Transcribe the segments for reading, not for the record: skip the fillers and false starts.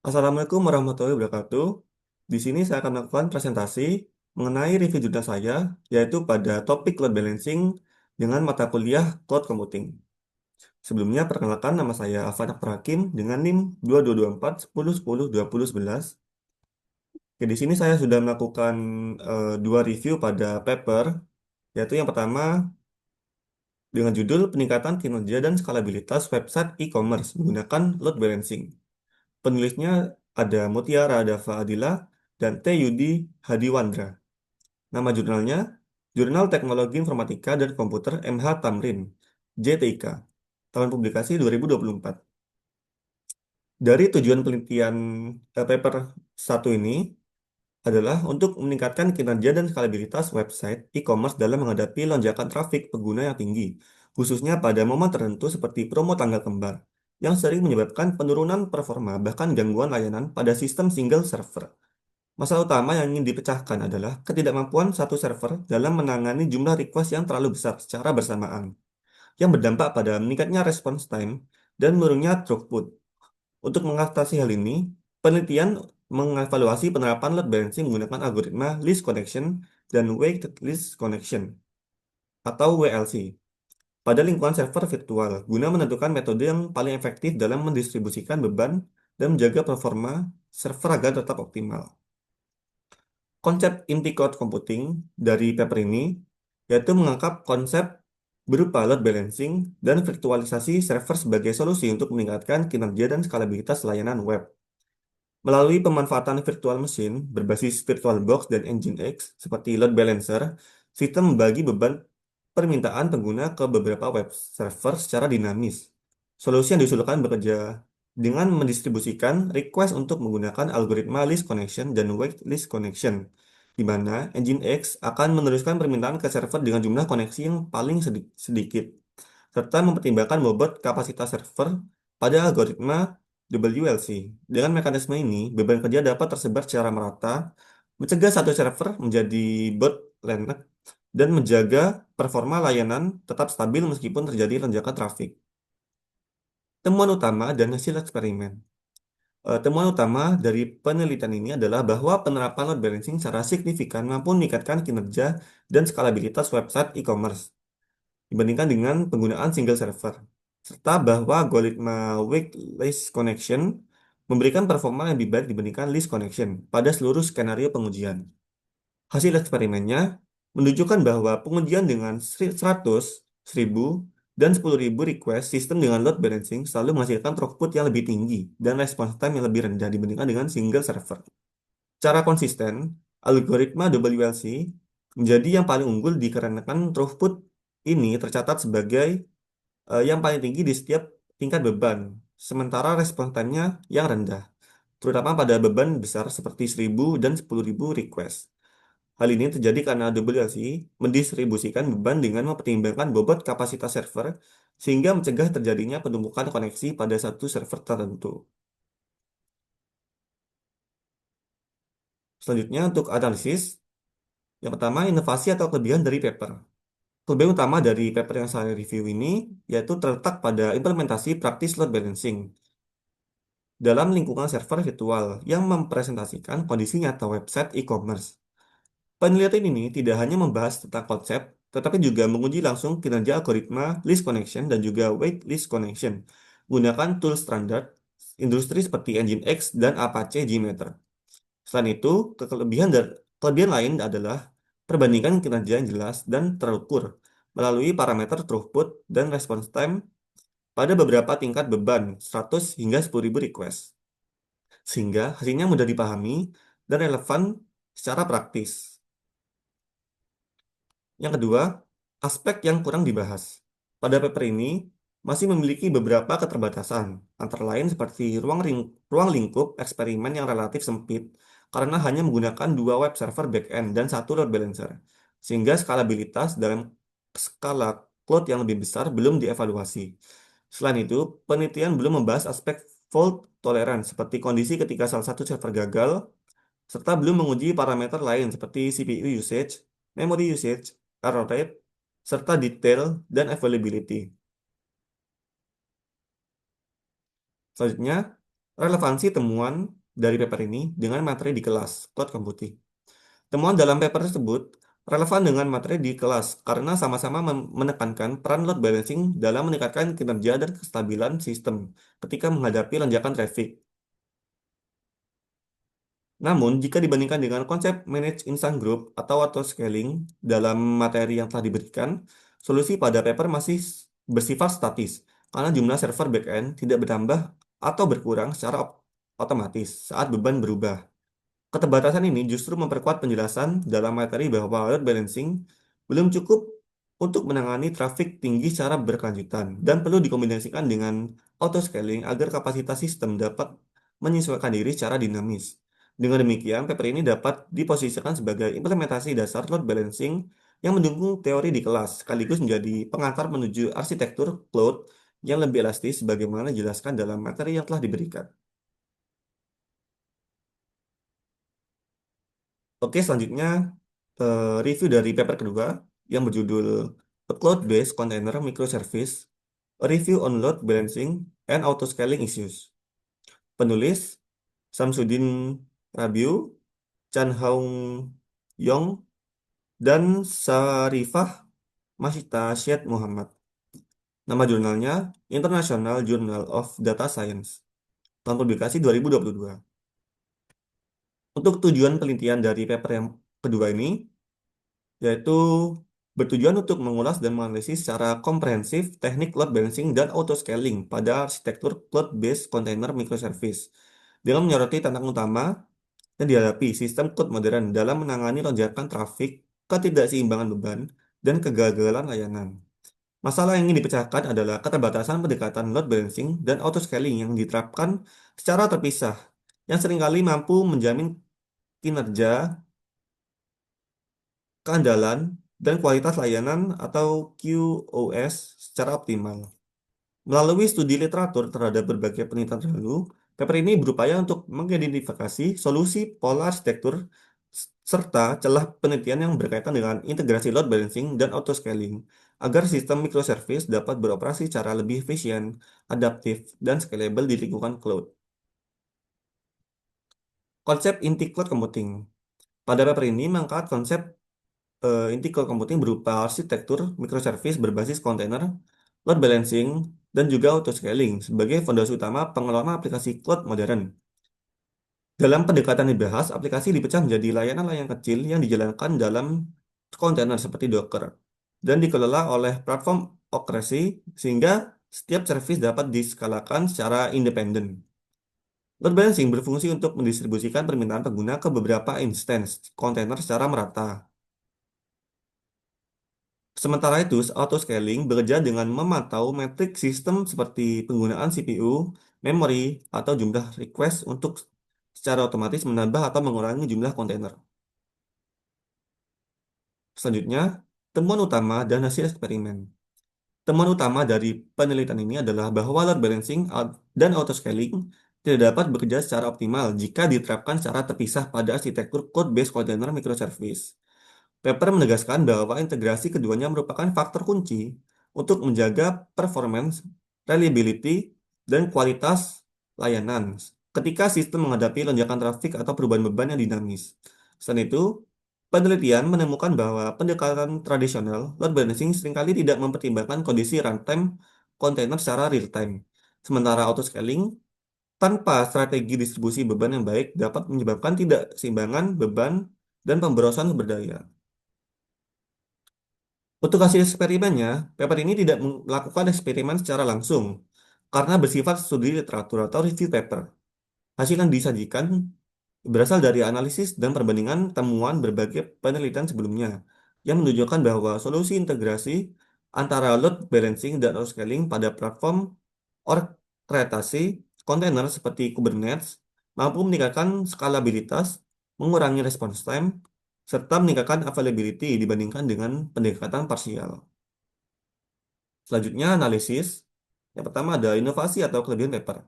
Assalamualaikum warahmatullahi wabarakatuh. Di sini saya akan melakukan presentasi mengenai review jurnal saya, yaitu pada topik load balancing dengan mata kuliah Cloud Computing. Sebelumnya, perkenalkan nama saya Afan Akbar Hakim dengan NIM 2224 10 10 20 11. Oke, di sini saya sudah melakukan dua review pada paper, yaitu yang pertama dengan judul Peningkatan Kinerja dan Skalabilitas Website E-commerce menggunakan load balancing. Penulisnya ada Mutiara Dava Adila dan T. Yudi Hadiwandra. Nama jurnalnya Jurnal Teknologi Informatika dan Komputer MH Tamrin, JTIK. Tahun publikasi 2024. Dari tujuan penelitian paper satu ini adalah untuk meningkatkan kinerja dan skalabilitas website e-commerce dalam menghadapi lonjakan trafik pengguna yang tinggi, khususnya pada momen tertentu seperti promo tanggal kembar, yang sering menyebabkan penurunan performa bahkan gangguan layanan pada sistem single server. Masalah utama yang ingin dipecahkan adalah ketidakmampuan satu server dalam menangani jumlah request yang terlalu besar secara bersamaan, yang berdampak pada meningkatnya response time dan menurunnya throughput. Untuk mengatasi hal ini, penelitian mengevaluasi penerapan load balancing menggunakan algoritma least connection dan weighted least connection atau WLC pada lingkungan server virtual guna menentukan metode yang paling efektif dalam mendistribusikan beban dan menjaga performa server agar tetap optimal. Konsep inti cloud computing dari paper ini yaitu mengangkat konsep berupa load balancing dan virtualisasi server sebagai solusi untuk meningkatkan kinerja dan skalabilitas layanan web. Melalui pemanfaatan virtual machine berbasis VirtualBox dan Nginx seperti load balancer, sistem membagi beban permintaan pengguna ke beberapa web server secara dinamis. Solusi yang diusulkan bekerja dengan mendistribusikan request untuk menggunakan algoritma list connection dan wait list connection, di mana Nginx akan meneruskan permintaan ke server dengan jumlah koneksi yang paling sedikit, serta mempertimbangkan bobot kapasitas server pada algoritma WLC. Dengan mekanisme ini, beban kerja dapat tersebar secara merata, mencegah satu server menjadi bottleneck dan menjaga performa layanan tetap stabil meskipun terjadi lonjakan trafik. Temuan utama dan hasil eksperimen. Temuan utama dari penelitian ini adalah bahwa penerapan load balancing secara signifikan mampu meningkatkan kinerja dan skalabilitas website e-commerce dibandingkan dengan penggunaan single server, serta bahwa algoritma weak list connection memberikan performa yang lebih baik dibandingkan list connection pada seluruh skenario pengujian. Hasil eksperimennya menunjukkan bahwa pengujian dengan 100, 1000, dan 10.000 request sistem dengan load balancing selalu menghasilkan throughput yang lebih tinggi dan response time yang lebih rendah dibandingkan dengan single server. Secara konsisten, algoritma WLC menjadi yang paling unggul dikarenakan throughput ini tercatat sebagai yang paling tinggi di setiap tingkat beban, sementara response time-nya yang rendah, terutama pada beban besar seperti 1000 dan 10.000 request. Hal ini terjadi karena WLC mendistribusikan beban dengan mempertimbangkan bobot kapasitas server sehingga mencegah terjadinya penumpukan koneksi pada satu server tertentu. Selanjutnya untuk analisis, yang pertama inovasi atau kelebihan dari paper. Kelebihan utama dari paper yang saya review ini yaitu terletak pada implementasi praktis load balancing dalam lingkungan server virtual yang mempresentasikan kondisi nyata website e-commerce. Penelitian ini tidak hanya membahas tentang konsep, tetapi juga menguji langsung kinerja algoritma list connection dan juga wait list connection menggunakan tool standar industri seperti Nginx dan Apache JMeter. Selain itu, kelebihan lain adalah perbandingan kinerja yang jelas dan terukur melalui parameter throughput dan response time pada beberapa tingkat beban 100 hingga 10.000 request, sehingga hasilnya mudah dipahami dan relevan secara praktis. Yang kedua, aspek yang kurang dibahas. Pada paper ini masih memiliki beberapa keterbatasan, antara lain seperti ruang lingkup eksperimen yang relatif sempit karena hanya menggunakan dua web server backend dan satu load balancer, sehingga skalabilitas dalam skala cloud yang lebih besar belum dievaluasi. Selain itu, penelitian belum membahas aspek fault tolerance seperti kondisi ketika salah satu server gagal, serta belum menguji parameter lain seperti CPU usage, memory usage, error rate, serta detail dan availability. Selanjutnya, relevansi temuan dari paper ini dengan materi di kelas cloud computing. Temuan dalam paper tersebut relevan dengan materi di kelas karena sama-sama menekankan peran load balancing dalam meningkatkan kinerja dan kestabilan sistem ketika menghadapi lonjakan traffic. Namun, jika dibandingkan dengan konsep manage instance group atau auto-scaling dalam materi yang telah diberikan, solusi pada paper masih bersifat statis karena jumlah server backend tidak bertambah atau berkurang secara otomatis saat beban berubah. Keterbatasan ini justru memperkuat penjelasan dalam materi bahwa load balancing belum cukup untuk menangani traffic tinggi secara berkelanjutan dan perlu dikombinasikan dengan auto-scaling agar kapasitas sistem dapat menyesuaikan diri secara dinamis. Dengan demikian, paper ini dapat diposisikan sebagai implementasi dasar load balancing yang mendukung teori di kelas, sekaligus menjadi pengantar menuju arsitektur cloud yang lebih elastis sebagaimana dijelaskan dalam materi yang telah diberikan. Oke, selanjutnya review dari paper kedua yang berjudul A Cloud-Based Container Microservice, A Review on Load Balancing and Autoscaling Issues. Penulis Samsudin Rabiu, Chan Hong Yong, dan Sarifah Masita Syed Muhammad. Nama jurnalnya International Journal of Data Science. Tahun publikasi 2022. Untuk tujuan penelitian dari paper yang kedua ini, yaitu bertujuan untuk mengulas dan menganalisis secara komprehensif teknik load balancing dan auto-scaling pada arsitektur cloud-based container microservice dengan menyoroti tantangan utama yang dihadapi sistem cloud modern dalam menangani lonjakan trafik, ketidakseimbangan beban, dan kegagalan layanan. Masalah yang ingin dipecahkan adalah keterbatasan pendekatan load balancing dan auto-scaling yang diterapkan secara terpisah, yang seringkali mampu menjamin kinerja, keandalan, dan kualitas layanan atau QoS secara optimal. Melalui studi literatur terhadap berbagai penelitian terdahulu, paper ini berupaya untuk mengidentifikasi solusi pola arsitektur serta celah penelitian yang berkaitan dengan integrasi load balancing dan auto-scaling agar sistem microservice dapat beroperasi secara lebih efisien, adaptif, dan scalable di lingkungan cloud. Konsep inti cloud computing. Pada paper ini mengangkat konsep inti cloud computing berupa arsitektur microservice berbasis kontainer, load balancing, dan juga auto-scaling sebagai fondasi utama pengelolaan aplikasi cloud modern. Dalam pendekatan dibahas, aplikasi dipecah menjadi layanan-layanan kecil yang dijalankan dalam kontainer seperti Docker dan dikelola oleh platform orkestrasi sehingga setiap service dapat diskalakan secara independen. Load balancing berfungsi untuk mendistribusikan permintaan pengguna ke beberapa instance kontainer secara merata. Sementara itu, auto-scaling bekerja dengan memantau metrik sistem seperti penggunaan CPU, memori, atau jumlah request untuk secara otomatis menambah atau mengurangi jumlah kontainer. Selanjutnya, temuan utama dan hasil eksperimen. Temuan utama dari penelitian ini adalah bahwa load balancing dan auto-scaling tidak dapat bekerja secara optimal jika diterapkan secara terpisah pada arsitektur code-based container microservice. Paper menegaskan bahwa integrasi keduanya merupakan faktor kunci untuk menjaga performance, reliability, dan kualitas layanan ketika sistem menghadapi lonjakan trafik atau perubahan beban yang dinamis. Selain itu, penelitian menemukan bahwa pendekatan tradisional load balancing seringkali tidak mempertimbangkan kondisi runtime kontainer secara real-time. Sementara auto-scaling tanpa strategi distribusi beban yang baik dapat menyebabkan tidak keseimbangan beban dan pemborosan sumber daya. Untuk hasil eksperimennya, paper ini tidak melakukan eksperimen secara langsung karena bersifat studi literatur atau review paper. Hasil yang disajikan berasal dari analisis dan perbandingan temuan berbagai penelitian sebelumnya yang menunjukkan bahwa solusi integrasi antara load balancing dan auto-scaling pada platform orkestasi kontainer seperti Kubernetes mampu meningkatkan skalabilitas, mengurangi response time, serta meningkatkan availability dibandingkan dengan pendekatan parsial. Selanjutnya analisis. Yang pertama ada inovasi atau kelebihan paper.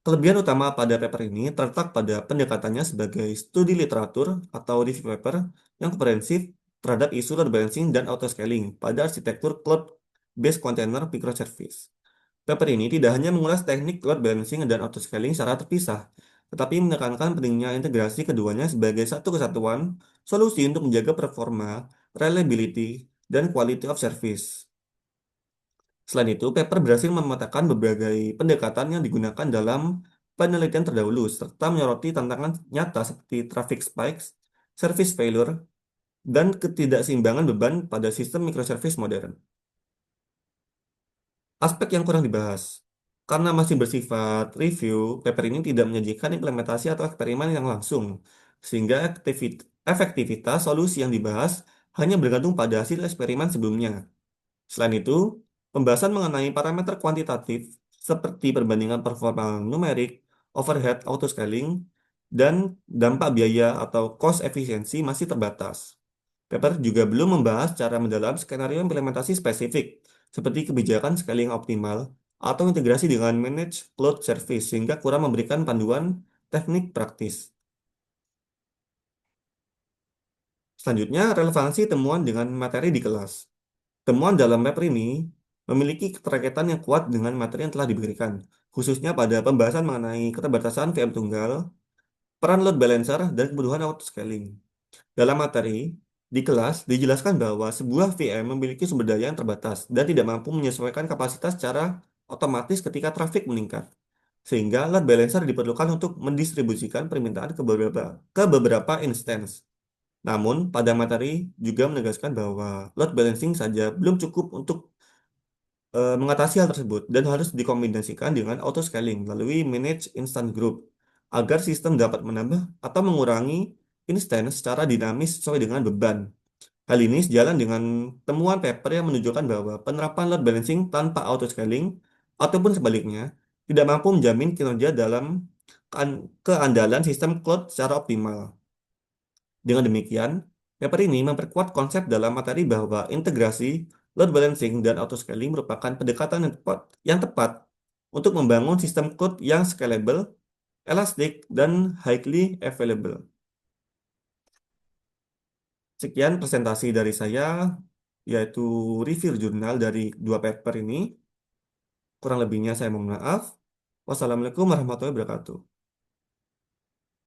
Kelebihan utama pada paper ini terletak pada pendekatannya sebagai studi literatur atau review paper yang komprehensif terhadap isu load balancing dan auto-scaling pada arsitektur cloud-based container microservice. Paper ini tidak hanya mengulas teknik load balancing dan auto-scaling secara terpisah, tetapi menekankan pentingnya integrasi keduanya sebagai satu kesatuan solusi untuk menjaga performa, reliability, dan quality of service. Selain itu, paper berhasil memetakan berbagai pendekatan yang digunakan dalam penelitian terdahulu, serta menyoroti tantangan nyata seperti traffic spikes, service failure, dan ketidakseimbangan beban pada sistem microservice modern. Aspek yang kurang dibahas. Karena masih bersifat review, paper ini tidak menyajikan implementasi atau eksperimen yang langsung, sehingga efektivitas solusi yang dibahas hanya bergantung pada hasil eksperimen sebelumnya. Selain itu, pembahasan mengenai parameter kuantitatif seperti perbandingan performa numerik, overhead autoscaling, dan dampak biaya atau cost efisiensi masih terbatas. Paper juga belum membahas cara mendalam skenario implementasi spesifik, seperti kebijakan scaling optimal atau integrasi dengan managed cloud service, sehingga kurang memberikan panduan teknik praktis. Selanjutnya, relevansi temuan dengan materi di kelas. Temuan dalam paper ini memiliki keterkaitan yang kuat dengan materi yang telah diberikan, khususnya pada pembahasan mengenai keterbatasan VM tunggal, peran load balancer, dan kebutuhan autoscaling. Dalam materi, di kelas dijelaskan bahwa sebuah VM memiliki sumber daya yang terbatas dan tidak mampu menyesuaikan kapasitas secara otomatis ketika trafik meningkat. Sehingga load balancer diperlukan untuk mendistribusikan permintaan ke beberapa instance. Namun, pada materi juga menegaskan bahwa load balancing saja belum cukup untuk mengatasi hal tersebut dan harus dikombinasikan dengan auto scaling melalui manage instant group agar sistem dapat menambah atau mengurangi instance secara dinamis sesuai dengan beban. Hal ini sejalan dengan temuan paper yang menunjukkan bahwa penerapan load balancing tanpa auto scaling ataupun sebaliknya tidak mampu menjamin kinerja dalam keandalan sistem cloud secara optimal. Dengan demikian, paper ini memperkuat konsep dalam materi bahwa integrasi, load balancing, dan autoscaling merupakan pendekatan yang tepat untuk membangun sistem cloud yang scalable, elastic, dan highly available. Sekian presentasi dari saya, yaitu review jurnal dari dua paper ini. Kurang lebihnya saya mohon maaf. Wassalamualaikum warahmatullahi wabarakatuh.